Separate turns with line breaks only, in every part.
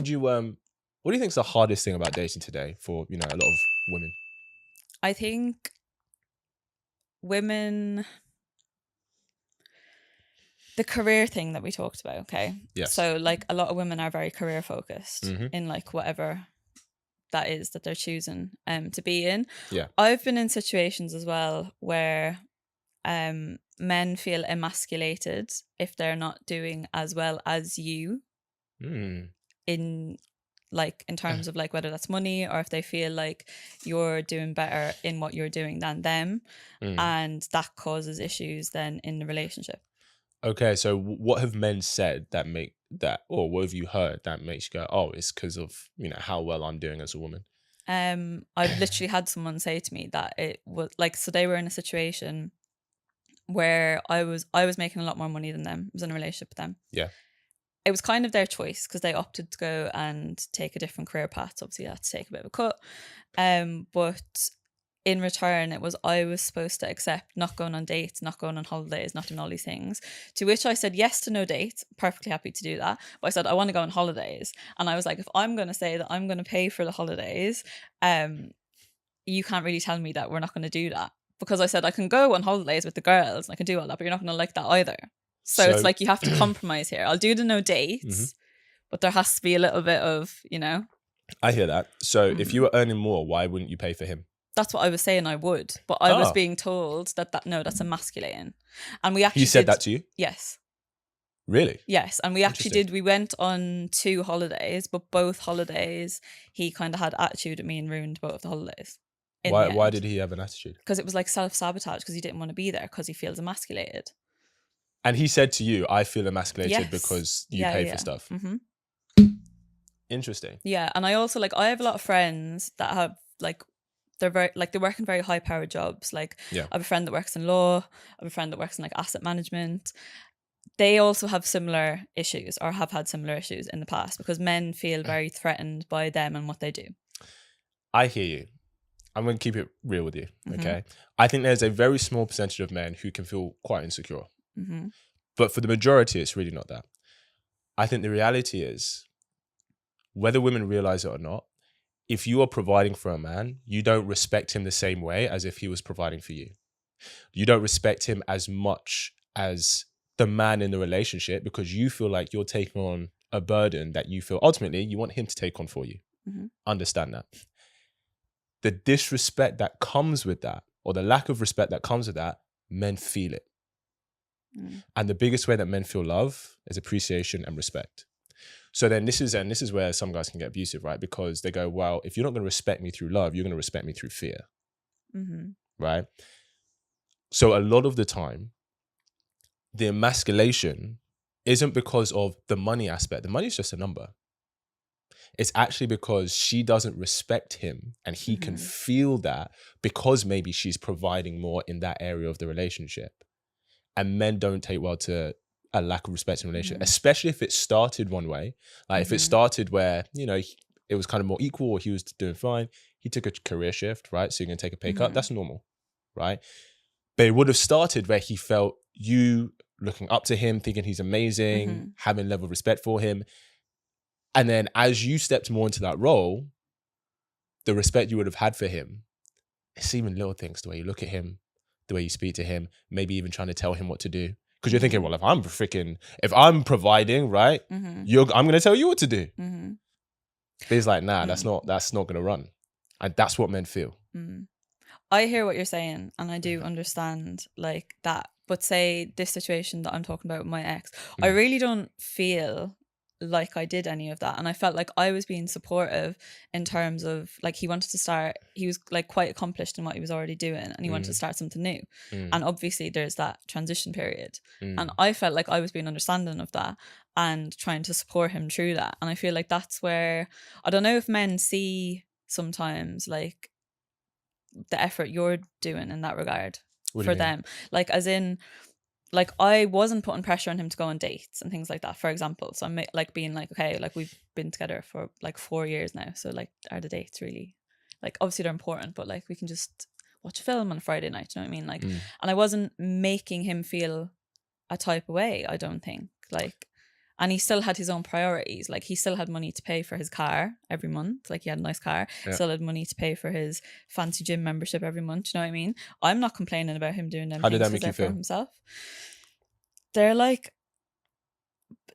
would you what do you think is the hardest thing about dating today for, you know, a lot of women?
I think women, the career thing that we talked about, okay?
Yes.
So like a lot of women are very career focused
Mhm.
in like whatever that is that they're choosing to be in.
Yeah.
I've been in situations as well where men feel emasculated if they're not doing as well as you
Mm.
in terms of like whether that's money, or if they feel like you're doing better in what you're doing than them, and that causes issues then in the relationship.
Okay, so what have men said that make that, or what have you heard that makes you go, oh, it's because of, you know, how well I'm doing as a woman?
I've literally had someone say to me that it was like, so they were in a situation where I was making a lot more money than them. I was in a relationship with them.
Yeah.
It was kind of their choice because they opted to go and take a different career path. Obviously, they had to take a bit of a cut. But in return, it was I was supposed to accept not going on dates, not going on holidays, not doing all these things. To which I said yes to no dates, perfectly happy to do that. But I said I want to go on holidays, and I was like, if I'm going to say that I'm going to pay for the holidays, you can't really tell me that we're not going to do that, because I said I can go on holidays with the girls and I can do all that, but you're not going to like that either. So it's like you have to compromise here. I'll do the no dates, but there has to be a little bit of, you know.
I hear that. So if you were earning more, why wouldn't you pay for him?
That's what I was saying I would, but I was being told that no, that's emasculating. And we actually
He said that to you?
Yes.
Really?
Yes, and we actually did. We went on 2 holidays, but both holidays he kind of had attitude at me and ruined both of the holidays.
Why did he have an attitude?
Because it was like self-sabotage, because he didn't want to be there because he feels emasculated.
And he said to you, I feel emasculated
Yes.
because you pay for stuff.
Mm-hmm.
Interesting.
Yeah, and I also I have a lot of friends that have they're working very high powered jobs. I have a friend that works in law. I have a friend that works in asset management. They also have similar issues, or have had similar issues in the past, because men feel very threatened by them and what they do.
I hear you. I'm going to keep it real with you, okay? I think there's a very small percentage of men who can feel quite insecure.
Mm-hmm.
But for the majority, it's really not that. I think the reality is, whether women realize it or not, if you are providing for a man, you don't respect him the same way as if he was providing for you. You don't respect him as much as the man in the relationship, because you feel like you're taking on a burden that you feel ultimately you want him to take on for you.
Mm-hmm.
Understand that. The disrespect that comes with that, or the lack of respect that comes with that, men feel it. And the biggest way that men feel love is appreciation and respect. So then this is where some guys can get abusive, right? Because they go, well, if you're not going to respect me through love, you're going to respect me through fear.
Mm-hmm.
Right? So a lot of the time, the emasculation isn't because of the money aspect. The money is just a number. It's actually because she doesn't respect him, and he can feel that because maybe she's providing more in that area of the relationship. And men don't take well to a lack of respect in a relationship, especially if it started one way. Like if it started where, you know, it was kind of more equal, or he was doing fine. He took a career shift, right? So you're going to take a pay cut. That's normal, right? But it would have started where he felt you looking up to him, thinking he's amazing, having a level of respect for him. And then as you stepped more into that role, the respect you would have had for him, it's even little things, the way you look at him, the way you speak to him, maybe even trying to tell him what to do. Because you're thinking, well, if I'm providing, right, I'm going to tell you what to do. But he's like, nah, that's not going to run. And that's what men feel.
I hear what you're saying, and I do understand that. But say this situation that I'm talking about with my ex, I really don't feel like I did any of that, and I felt like I was being supportive in terms of he wanted to start. He was quite accomplished in what he was already doing, and he wanted to start something new. And obviously, there's that transition period, and I felt like I was being understanding of that and trying to support him through that. And I feel like that's where I don't know if men see sometimes the effort you're doing in that regard for them, as in. I wasn't putting pressure on him to go on dates and things like that, for example. So I'm being okay, we've been together for 4 years now. So are the dates really obviously they're important, but we can just watch a film on a Friday night. You know what I mean? And I wasn't making him feel a type of way. I don't think And he still had his own priorities. Like, he still had money to pay for his car every month. Like, he had a nice car.
Yeah.
Still had money to pay for his fancy gym membership every month. You know what I mean? I'm not complaining about him doing them
How did
things
that make you
for
feel?
himself. They're like,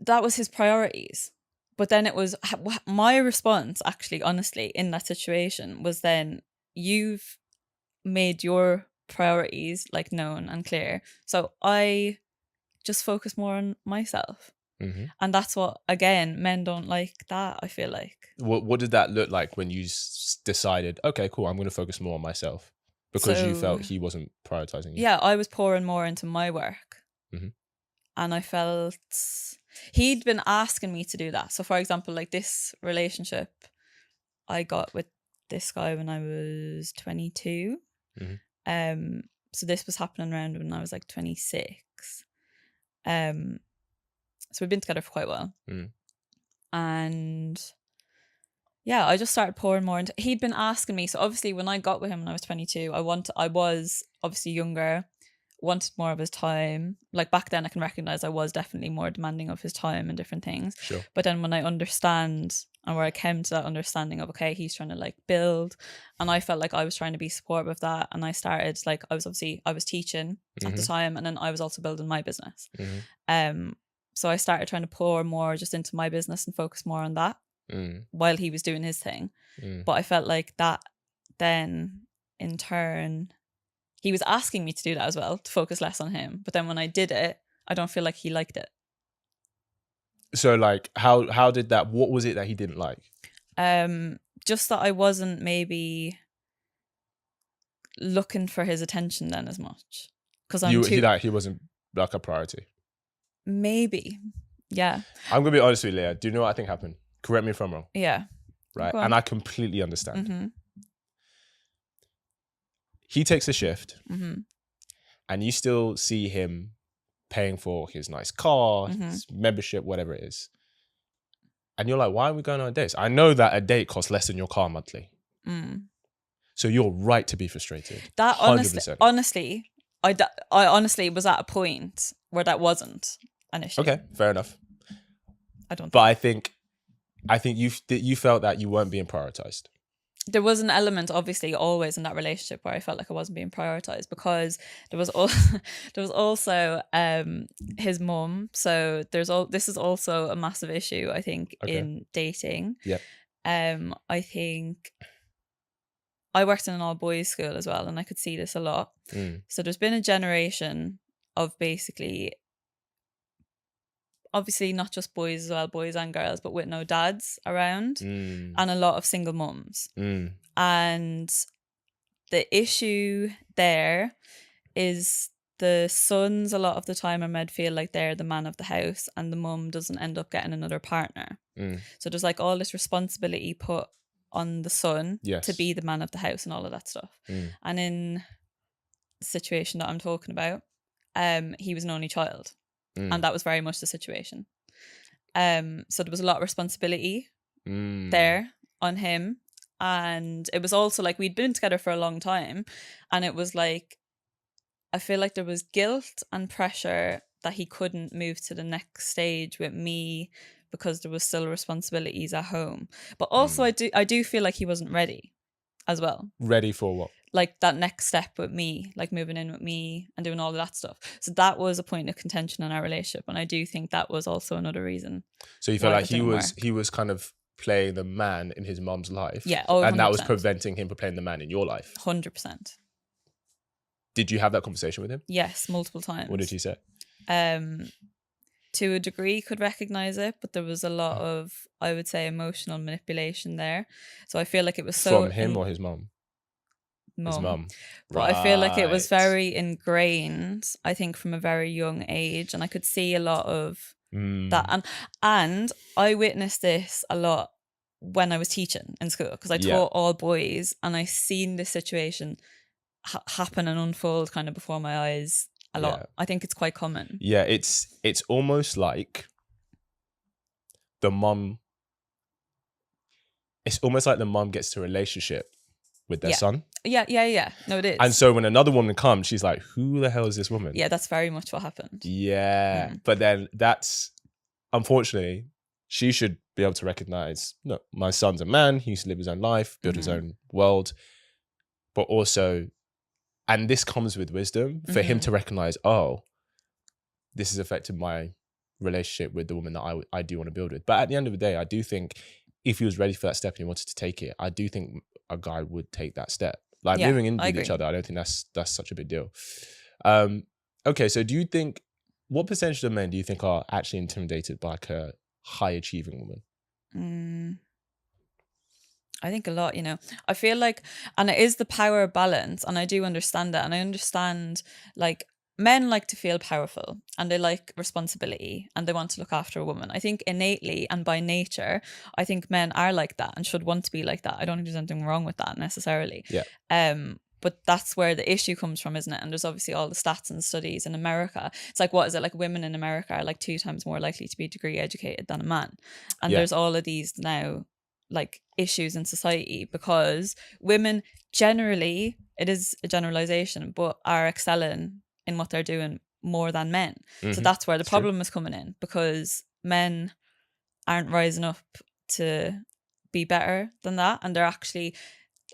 that was his priorities. But then it was my response, actually, honestly, in that situation was then, you've made your priorities like known and clear. So I just focus more on myself.
Mm-hmm.
And that's what, again, men don't like that, I feel like.
What did that look like when you decided, okay, cool, I'm going to focus more on myself? Because you felt he wasn't prioritizing you.
Yeah, I was pouring more into my work.
Mm-hmm.
And I felt he'd been asking me to do that. So, for example, like this relationship I got with this guy when I was 22.
Mm-hmm.
So this was happening around when I was like 26. So we've been together for quite a while.
Mm.
And yeah, I just started pouring more into. He'd been asking me. So obviously, when I got with him when I was 22, I was obviously younger, wanted more of his time. Like back then, I can recognize I was definitely more demanding of his time and different things.
Sure.
But then when I understand, and where I came to that understanding of, okay, he's trying to like build, and I felt like I was trying to be supportive of that. And I started, like, I was teaching at the time, and then I was also building my business.
Mm-hmm.
So I started trying to pour more just into my business and focus more on that while he was doing his thing. But I felt like that then in turn, he was asking me to do that as well, to focus less on him. But then when I did it, I don't feel like he liked it.
So like, how did that, what was it that he didn't like?
Just that I wasn't maybe looking for his attention then as much. Because
he wasn't like a priority.
Maybe. Yeah.
I'm going to be honest with you, Leah. Do you know what I think happened? Correct me if I'm wrong.
Yeah.
Right. And I completely understand.
Mm-hmm.
He takes a shift
Mm-hmm.
and you still see him paying for his nice car, his membership, whatever it is. And you're like, why are we going on dates? I know that a date costs less than your car monthly. So you're right to be frustrated.
That
100%.
honestly, I honestly was at a point where that wasn't an issue.
Okay, fair enough.
But
I think you felt that you weren't being prioritized.
There was an element, obviously, always in that relationship where I felt like I wasn't being prioritized, because there was also his mum. So this is also a massive issue, I think, in dating.
Yeah.
I think I worked in an all boys school as well, and I could see this a lot. So there's been a generation of basically, obviously not just boys as well, boys and girls, but with no dads around, and a lot of single mums. And the issue there is the sons a lot of the time are made feel like they're the man of the house, and the mum doesn't end up getting another partner. So there's like all this responsibility put on the son to be the man of the house and all of that stuff. And in the situation that I'm talking about, he was an only child. And that was very much the situation. So there was a lot of responsibility there on him. And it was also like, we'd been together for a long time. And it was like, I feel like there was guilt and pressure that he couldn't move to the next stage with me because there was still responsibilities at home. But also I do feel like he wasn't ready as well. Ready
for what?
Like that next step with me, like moving in with me and doing all of that stuff. So that was a point of contention in our relationship, and I do think that was also another reason.
So you felt like he was kind of playing the man in his mum's life,
and
100%. That was preventing him from playing the man in your life.
100%.
Did you have that conversation with him?
Yes, multiple times.
What did he say?
To a degree, could recognize it, but there was a lot of, I would say, emotional manipulation there. So I feel like it was so
from him or his mum. His mum.
But I feel like it was very ingrained, I think, from a very young age, and I could see a lot of that. And I witnessed this a lot when I was teaching in school, because I taught all boys, and I seen this situation happen and unfold kind of before my eyes a lot. I think it's quite common.
Yeah, it's almost like the mum. It's almost like the mum gets to a relationship with their son.
Yeah. No, it is.
And so when another woman comes, she's like, who the hell is this woman?
Yeah, that's very much what happened.
Yeah. But then that's unfortunately, she should be able to recognize, no, my son's a man, he used to live his own life, build his own world, but also, and this comes with wisdom, for him to recognize, oh, this has affected my relationship with the woman that I do want to build with. But at the end of the day, I do think if he was ready for that step and he wanted to take it, I do think a guy would take that step. Like moving in with each other, I don't think that's such a big deal. Okay, so do you think, what percentage of men do you think are actually intimidated by like a high achieving woman?
I think a lot, you know. I feel like, and it is the power balance, and I do understand that. And I understand, like, men like to feel powerful and they like responsibility and they want to look after a woman. I think innately and by nature, I think men are like that and should want to be like that. I don't think there's anything wrong with that necessarily.
Yeah.
But that's where the issue comes from, isn't it? And there's obviously all the stats and studies in America. It's like, what is it? Like women in America are like 2 times more likely to be degree educated than a man. And there's all of these now like issues in society because women generally, it is a generalization, but are excelling in what they're doing more than men. So that's where the problem is coming in, because men aren't rising up to be better than that. And they're actually,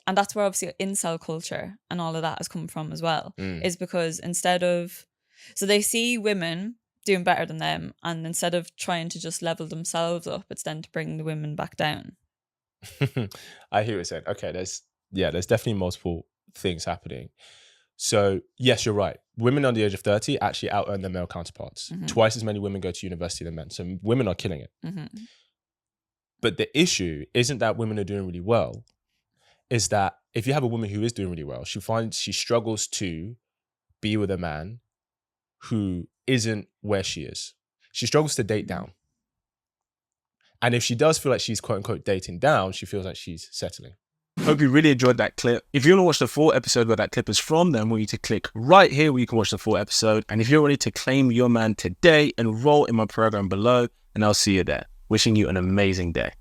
and that's where obviously incel culture and all of that has come from as well, is because instead of, so they see women doing better than them, and instead of trying to just level themselves up, it's then to bring the women back down.
I hear what you're saying. Okay, there's definitely multiple things happening. So yes, you're right. Women under the age of 30 actually out-earn their male counterparts. Twice as many women go to university than men. So women are killing it. But the issue isn't that women are doing really well. Is that if you have a woman who is doing really well, she struggles to be with a man who isn't where she is. She struggles to date down. And if she does feel like she's quote unquote dating down, she feels like she's settling.
Hope you really enjoyed that clip. If you want to watch the full episode where that clip is from, then I want you to click right here where you can watch the full episode. And if you're ready to claim your man today, enroll in my program below, and I'll see you there. Wishing you an amazing day.